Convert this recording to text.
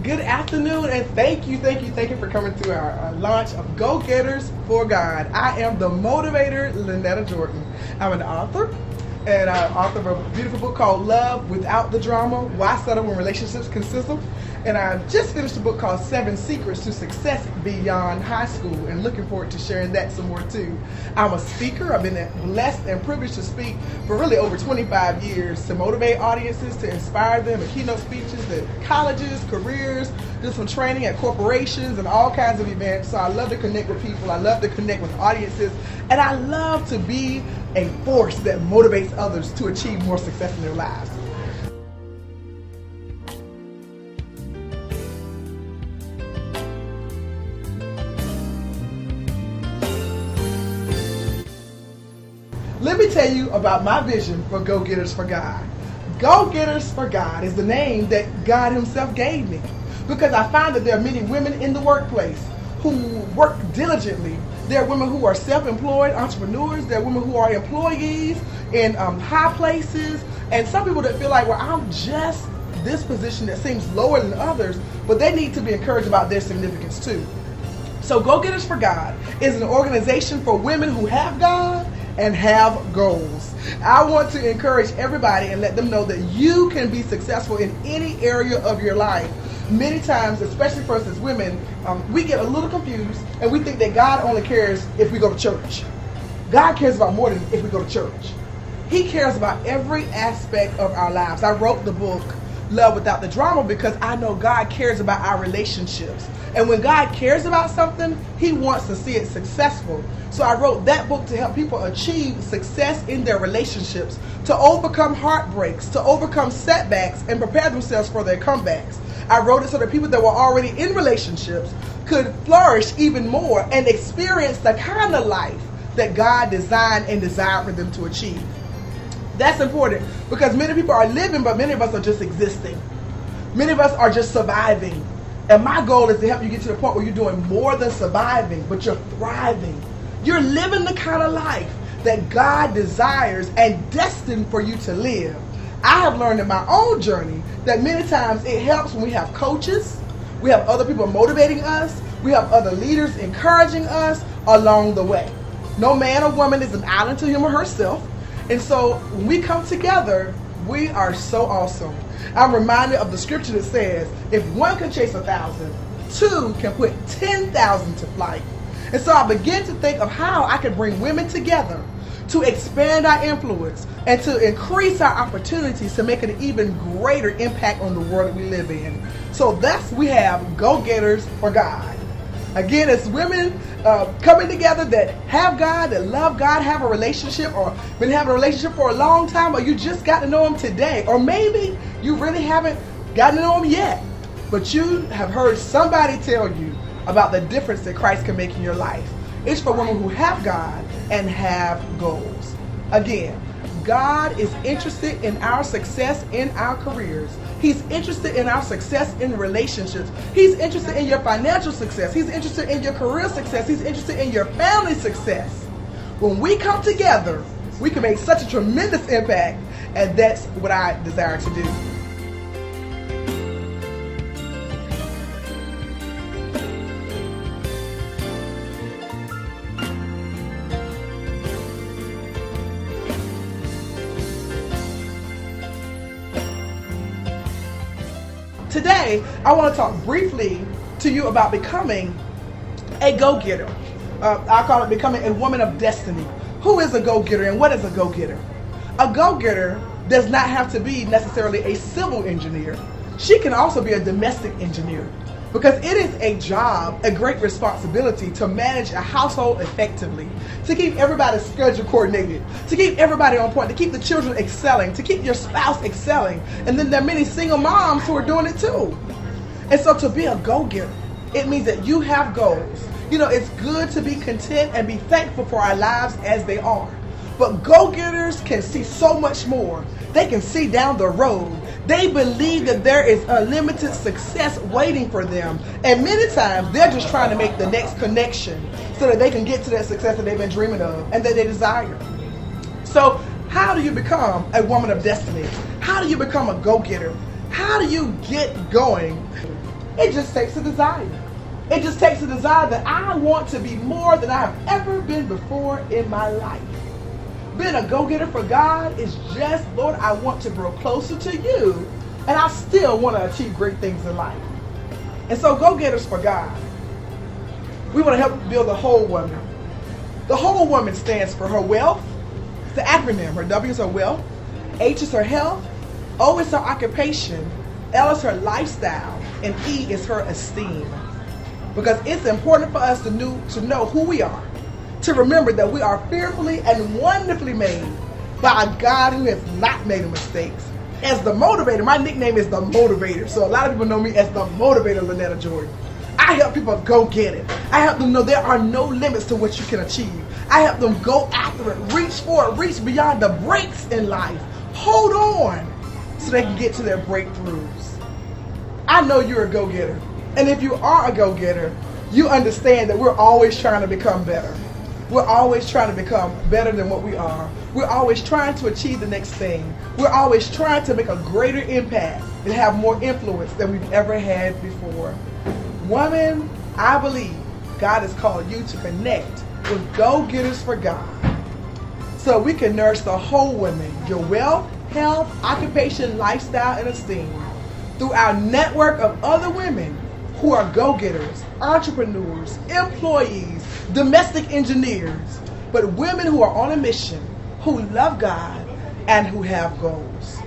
good afternoon, and thank you for coming to our launch of Go Getters for God. I am the motivator, Lynetta Jordan. I'm an author, and I'm author of a beautiful book called Love Without the Drama, Why Settle When Relationships Can Sizzle. And I just finished a book called 7 Secrets to Success Beyond High School, and looking forward to sharing that some more too. I'm a speaker. I've been blessed and privileged to speak for really over 25 years to motivate audiences, to inspire them in keynote speeches at colleges, careers, do some training at corporations and all kinds of events. So I love to connect with people. I love to connect with audiences, and I love to be a force that motivates others to achieve more success in their lives. Let me tell you about my vision for Go Getters for God. Go Getters for God is the name that God Himself gave me, because I find that there are many women in the workplace who work diligently. There are women who are self-employed entrepreneurs. There are women who are employees in high places, and some people that feel like, well, I'm just this position that seems lower than others, but they need to be encouraged about their significance too. So Go Getters for God is an organization for women who have God and have goals. I want to encourage everybody and let them know that you can be successful in any area of your life. Many times, especially for us as women, we get a little confused and we think that God only cares if we go to church. God cares about more than if we go to church. He cares about every aspect of our lives. I wrote the book Love Without the Drama because I know God cares about our relationships. And when God cares about something, He wants to see it successful. So I wrote that book to help people achieve success in their relationships, to overcome heartbreaks, to overcome setbacks, and prepare themselves for their comebacks. I wrote it so that people that were already in relationships could flourish even more and experience the kind of life that God designed and desired for them to achieve. That's important because many people are living, but many of us are just existing. Many of us are just surviving. And my goal is to help you get to the point where you're doing more than surviving, but you're thriving. You're living the kind of life that God desires and destined for you to live. I have learned in my own journey that many times it helps when we have coaches, we have other people motivating us, we have other leaders encouraging us along the way. No man or woman is an island to him or herself. And so when we come together, we are so awesome. I'm reminded of the scripture that says, if one can chase 1,000, two can put 10,000 to flight. And so I began to think of how I could bring women together to expand our influence and to increase our opportunities to make an even greater impact on the world that we live in. So thus we have Go Getters for God. Again, it's women coming together that have God, that love God, have a relationship, or been having a relationship for a long time, or you just got to know Him today, or maybe you really haven't gotten to know Him yet, but you have heard somebody tell you about the difference that Christ can make in your life. It's for women who have God and have goals. Again, God is interested in our success in our careers. He's interested in our success in relationships. He's interested in your financial success. He's interested in your career success. He's interested in your family success. When we come together, we can make such a tremendous impact, and that's what I desire to do. Today, I want to talk briefly to you about becoming a go-getter. I call it becoming a woman of destiny. Who is a go-getter and what is a go-getter? A go-getter does not have to be necessarily a civil engineer. She can also be a domestic engineer, because it is a job, a great responsibility to manage a household effectively, to keep everybody's schedule coordinated, to keep everybody on point, to keep the children excelling, to keep your spouse excelling. And then there are many single moms who are doing it too. And so to be a go-getter, it means that you have goals. You know, it's good to be content and be thankful for our lives as they are. But go-getters can see so much more. They can see down the road. They believe that there is unlimited success waiting for them. And many times they're just trying to make the next connection so that they can get to that success that they've been dreaming of and that they desire. So how do you become a woman of destiny? How do you become a go-getter? How do you get going? It just takes a desire. It just takes a desire that I want to be more than I have ever been before in my life. Being a go-getter for God is just, Lord, I want to grow closer to you, and I still want to achieve great things in life. And so go-getters for God, we want to help build the whole woman. The whole woman stands for her wealth. It's the acronym. Her W is her wealth, H is her health, O is her occupation, L is her lifestyle, and E is her esteem. Because it's important for us to know who we are, to remember that we are fearfully and wonderfully made by a God who has not made mistakes. As the motivator, my nickname is the motivator. So a lot of people know me as the motivator, Lynetta Jordan. I help people go get it. I help them know there are no limits to what you can achieve. I help them go after it, reach for it, reach beyond the breaks in life. Hold on so they can get to their breakthroughs. I know you're a go-getter. And if you are a go-getter, you understand that we're always trying to become better. We're always trying to become better than what we are. We're always trying to achieve the next thing. We're always trying to make a greater impact and have more influence than we've ever had before. Woman, I believe God has called you to connect with go-getters for God, so we can nourish the whole woman, your wealth, health, occupation, lifestyle, and esteem, through our network of other women who are go-getters, entrepreneurs, employees, domestic engineers, but women who are on a mission, who love God, and who have goals.